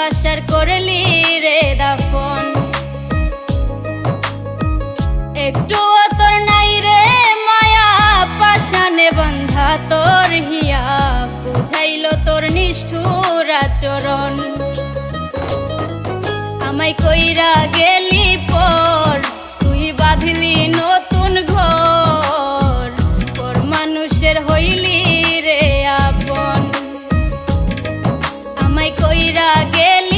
ভালোবাসার করলি রে দাফন। একটুও তোর নাই রে মায়া, পাশানে বন্ধা তোর হিয়া, বুঝাইল তোর নিষ্ঠুর আচরণ। আমায় কইরা গেলি পর, তুই বাঁধলি নতুন ঘর, পর মানুষের হইলি রে আপন। আমায় কইরা গেলি